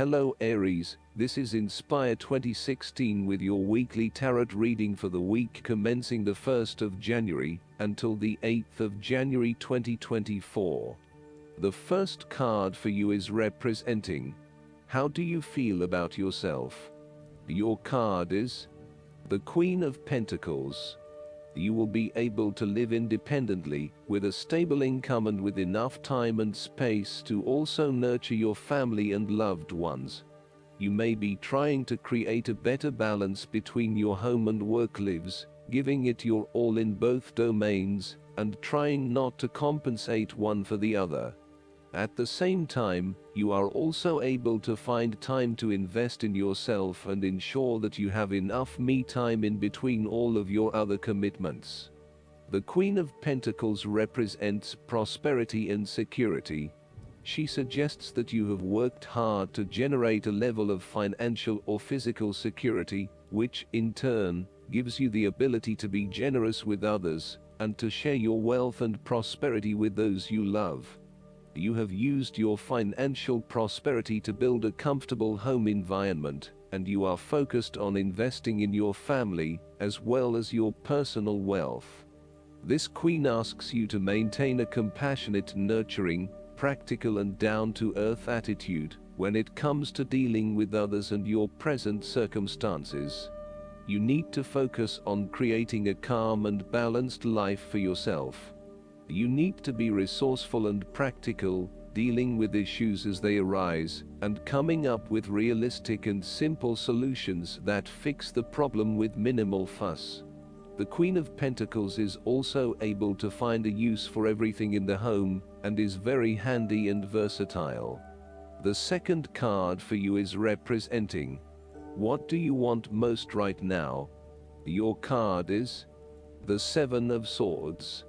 Hello Aries, this is Inspire 2016 with your weekly tarot reading for the week commencing the 1st of January until the 8th of January 2024. The first card for you is representing, how do you feel about yourself? Your card is the Queen of Pentacles. You will be able to live independently, with a stable income and with enough time and space to also nurture your family and loved ones. You may be trying to create a better balance between your home and work lives, giving it your all in both domains, and trying not to compensate one for the other. At the same time, you are also able to find time to invest in yourself and ensure that you have enough me time in between all of your other commitments. The Queen of Pentacles represents prosperity and security. She suggests that you have worked hard to generate a level of financial or physical security, which, in turn, gives you the ability to be generous with others, and to share your wealth and prosperity with those you love. You have used your financial prosperity to build a comfortable home environment, and you are focused on investing in your family, as well as your personal wealth. This Queen asks you to maintain a compassionate, nurturing, practical and down-to-earth attitude when it comes to dealing with others and your present circumstances. You need to focus on creating a calm and balanced life for yourself. You need to be resourceful and practical, dealing with issues as they arise, and coming up with realistic and simple solutions that fix the problem with minimal fuss. The Queen of Pentacles is also able to find a use for everything in the home, and is very handy and versatile. The second card for you is representing, what do you want most right now? Your card is the Seven of Swords.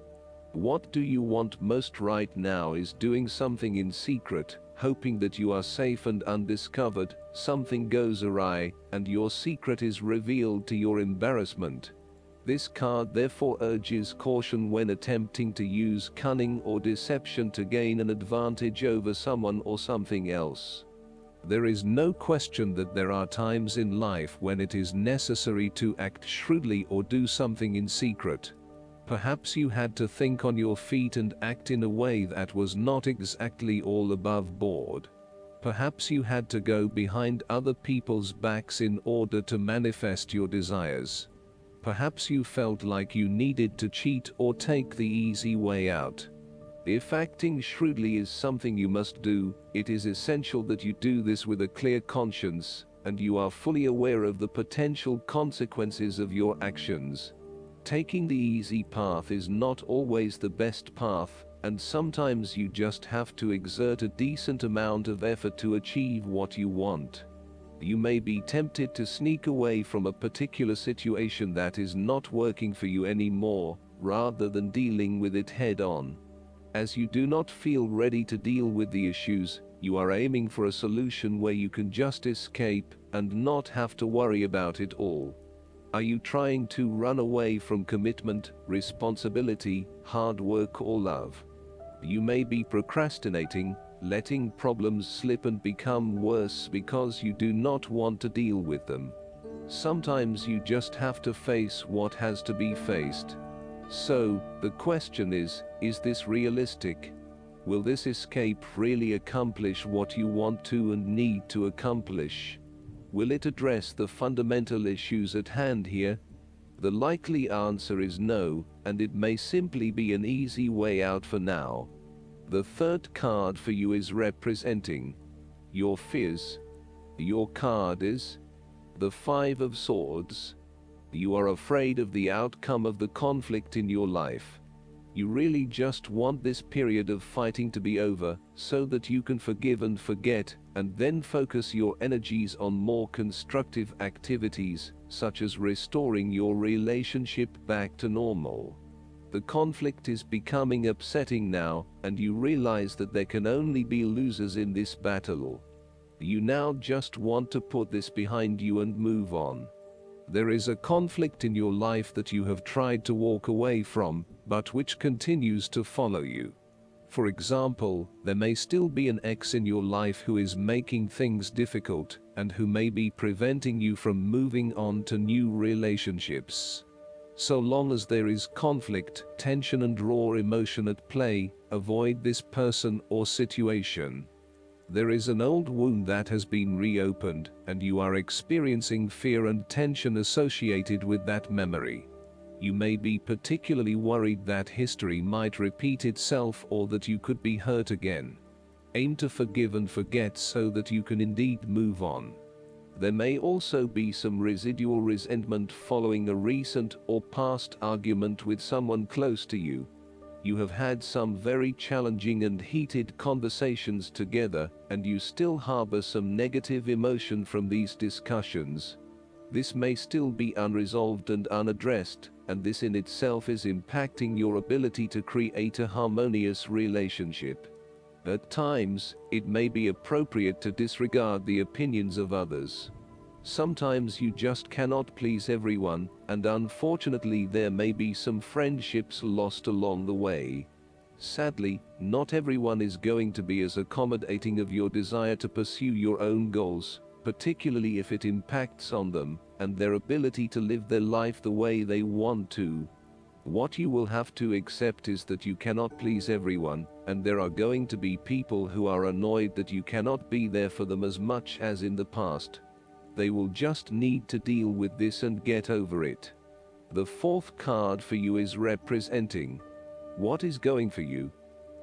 What do you want most right now is doing something in secret, hoping that you are safe and undiscovered. Something goes awry, and your secret is revealed to your embarrassment. This card therefore urges caution when attempting to use cunning or deception to gain an advantage over someone or something else. There is no question that there are times in life when it is necessary to act shrewdly or do something in secret. Perhaps you had to think on your feet and act in a way that was not exactly all above board. Perhaps you had to go behind other people's backs in order to manifest your desires. Perhaps you felt like you needed to cheat or take the easy way out. If acting shrewdly is something you must do, it is essential that you do this with a clear conscience, and you are fully aware of the potential consequences of your actions. Taking the easy path is not always the best path, and sometimes you just have to exert a decent amount of effort to achieve what you want. You may be tempted to sneak away from a particular situation that is not working for you anymore, rather than dealing with it head-on. As you do not feel ready to deal with the issues, you are aiming for a solution where you can just escape and not have to worry about it all. Are you trying to run away from commitment, responsibility, hard work or love? You may be procrastinating, letting problems slip and become worse because you do not want to deal with them. Sometimes you just have to face what has to be faced. So, the question is this realistic? Will this escape really accomplish what you want to and need to accomplish? Will it address the fundamental issues at hand here? The likely answer is no, and it may simply be an easy way out for now. The third card for you is representing your fears. Your card is the Five of Swords. You are afraid of the outcome of the conflict in your life. You really just want this period of fighting to be over, so that you can forgive and forget, and then focus your energies on more constructive activities, such as restoring your relationship back to normal. The conflict is becoming upsetting now, and you realize that there can only be losers in this battle. You now just want to put this behind you and move on. There is a conflict in your life that you have tried to walk away from, but which continues to follow you. For example, there may still be an ex in your life who is making things difficult and who may be preventing you from moving on to new relationships. So long as there is conflict, tension and raw emotion at play, avoid this person or situation. There is an old wound that has been reopened, and you are experiencing fear and tension associated with that memory. You may be particularly worried that history might repeat itself or that you could be hurt again. Aim to forgive and forget so that you can indeed move on. There may also be some residual resentment following a recent or past argument with someone close to you. You have had some very challenging and heated conversations together, and you still harbor some negative emotion from these discussions. This may still be unresolved and unaddressed, and this in itself is impacting your ability to create a harmonious relationship. At times, it may be appropriate to disregard the opinions of others. Sometimes you just cannot please everyone, and unfortunately there may be some friendships lost along the way. Sadly, not everyone is going to be as accommodating of your desire to pursue your own goals, particularly if it impacts on them and their ability to live their life the way they want to. What you will have to accept is that you cannot please everyone, and there are going to be people who are annoyed that you cannot be there for them as much as in the past. They will just need to deal with this and get over it. The fourth card for you is representing what is going for you.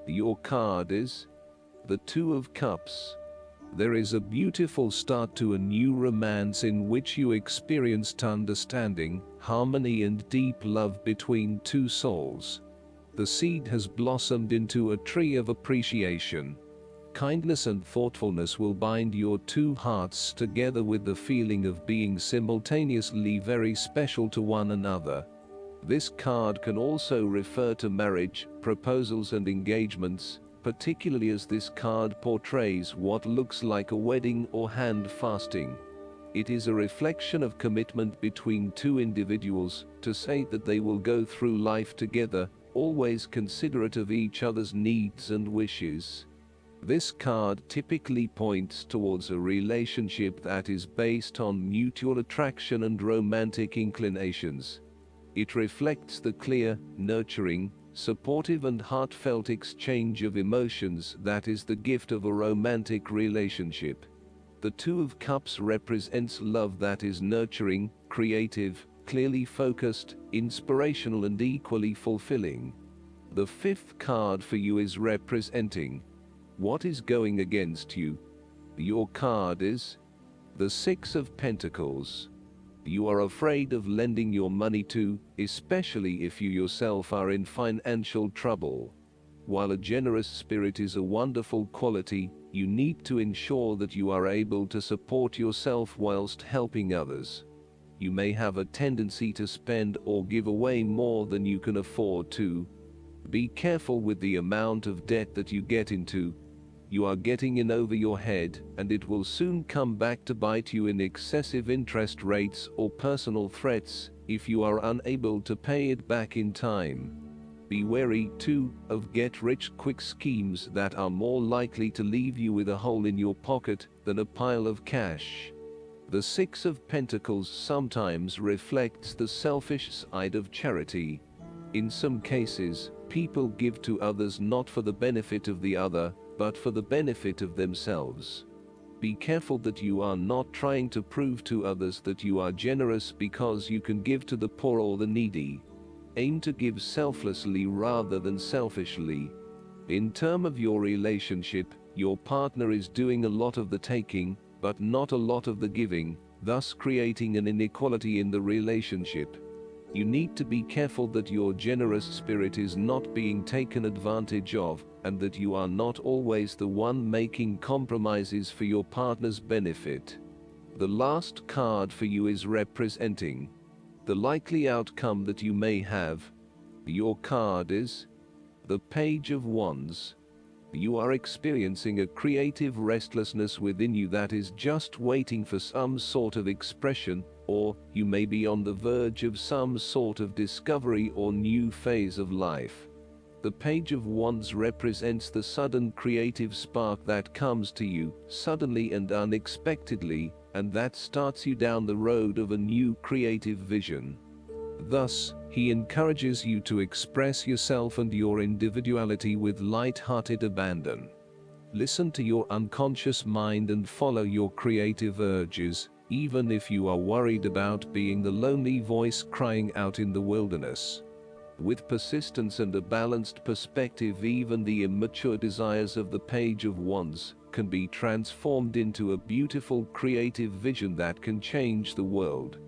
Your card is the Two of Cups. There is a beautiful start to a new romance in which you experienced understanding, harmony and deep love between two souls. The seed has blossomed into a tree of appreciation. Kindness and thoughtfulness will bind your two hearts together with the feeling of being simultaneously very special to one another. This card can also refer to marriage, proposals and engagements, particularly as this card portrays what looks like a wedding or hand fasting. It is a reflection of commitment between two individuals to say that they will go through life together, always considerate of each other's needs and wishes. This card typically points towards a relationship that is based on mutual attraction and romantic inclinations. It reflects the clear, nurturing, supportive and heartfelt exchange of emotions that is the gift of a romantic relationship. The Two of Cups represents love that is nurturing, creative, clearly focused, inspirational and equally fulfilling. The fifth card for you is representing what is going against you. Your card is the Six of Pentacles. You are afraid of lending your money to, especially if you yourself are in financial trouble. While a generous spirit is a wonderful quality, you need to ensure that you are able to support yourself whilst helping others. You may have a tendency to spend or give away more than you can afford to. Be careful with the amount of debt that you get into. You are getting in over your head, and it will soon come back to bite you in excessive interest rates or personal threats if you are unable to pay it back in time. Be wary, too, of get-rich-quick schemes that are more likely to leave you with a hole in your pocket than a pile of cash. The Six of Pentacles sometimes reflects the selfish side of charity. In some cases, people give to others not for the benefit of the other, but for the benefit of themselves. Be careful that you are not trying to prove to others that you are generous because you can give to the poor or the needy. Aim to give selflessly rather than selfishly. In terms of your relationship, your partner is doing a lot of the taking, but not a lot of the giving, thus creating an inequality in the relationship. You need to be careful that your generous spirit is not being taken advantage of, and that you are not always the one making compromises for your partner's benefit. The last card for you is representing the likely outcome that you may have. Your card is the Page of Wands. You are experiencing a creative restlessness within you that is just waiting for some sort of expression, or you may be on the verge of some sort of discovery or new phase of life. The Page of Wands represents the sudden creative spark that comes to you suddenly and unexpectedly, and that starts you down the road of a new creative vision. Thus, he encourages you to express yourself and your individuality with light-hearted abandon. Listen to your unconscious mind and follow your creative urges, even if you are worried about being the lonely voice crying out in the wilderness. With persistence and a balanced perspective, even the immature desires of the Page of Wands can be transformed into a beautiful creative vision that can change the world.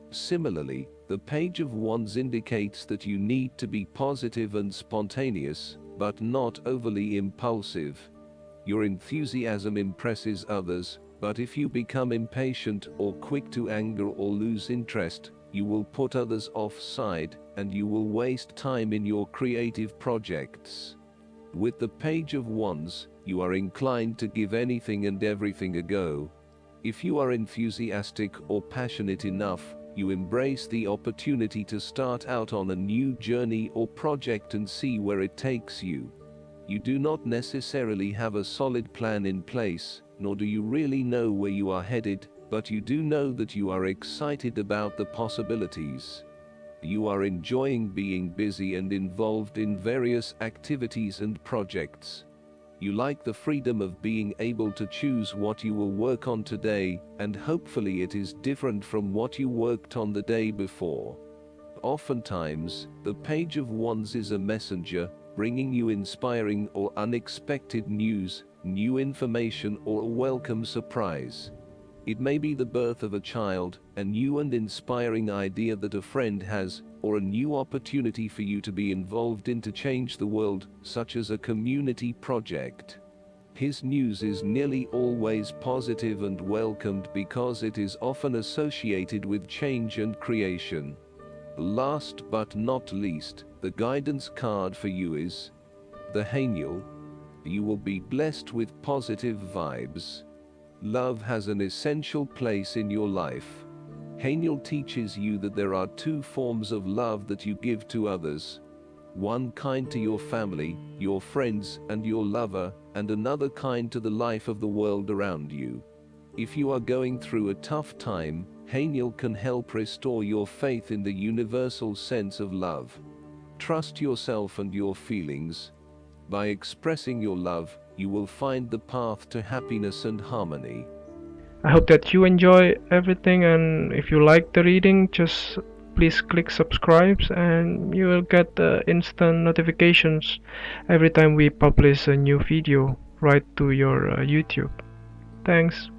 Similarly, the Page of Wands indicates that you need to be positive and spontaneous, but not overly impulsive. Your enthusiasm impresses others, but if you become impatient or quick to anger or lose interest, you will put others offside, and you will waste time in your creative projects. With the Page of Wands, you are inclined to give anything and everything a go. If you are enthusiastic or passionate enough, you embrace the opportunity to start out on a new journey or project and see where it takes you. You do not necessarily have a solid plan in place, nor do you really know where you are headed, but you do know that you are excited about the possibilities. You are enjoying being busy and involved in various activities and projects. You like the freedom of being able to choose what you will work on today, and hopefully it is different from what you worked on the day before. Oftentimes, the Page of Wands is a messenger, bringing you inspiring or unexpected news, new information, or a welcome surprise. It may be the birth of a child, a new and inspiring idea that a friend has, or a new opportunity for you to be involved in to change the world, such as a community project. His news is nearly always positive and welcomed because it is often associated with change and creation. Last but not least, the guidance card for you is the Angel. You will be blessed with positive vibes. Love has an essential place in your life. Angel teaches you that there are two forms of love that you give to others. One kind to your family, your friends, and your lover, and another kind to the life of the world around you. If you are going through a tough time, Angel can help restore your faith in the universal sense of love. Trust yourself and your feelings. By expressing your love, you will find the path to happiness and harmony. I hope that you enjoy everything, and if you like the reading, just please click subscribe and you will get instant notifications every time we publish a new video right to your YouTube. Thanks.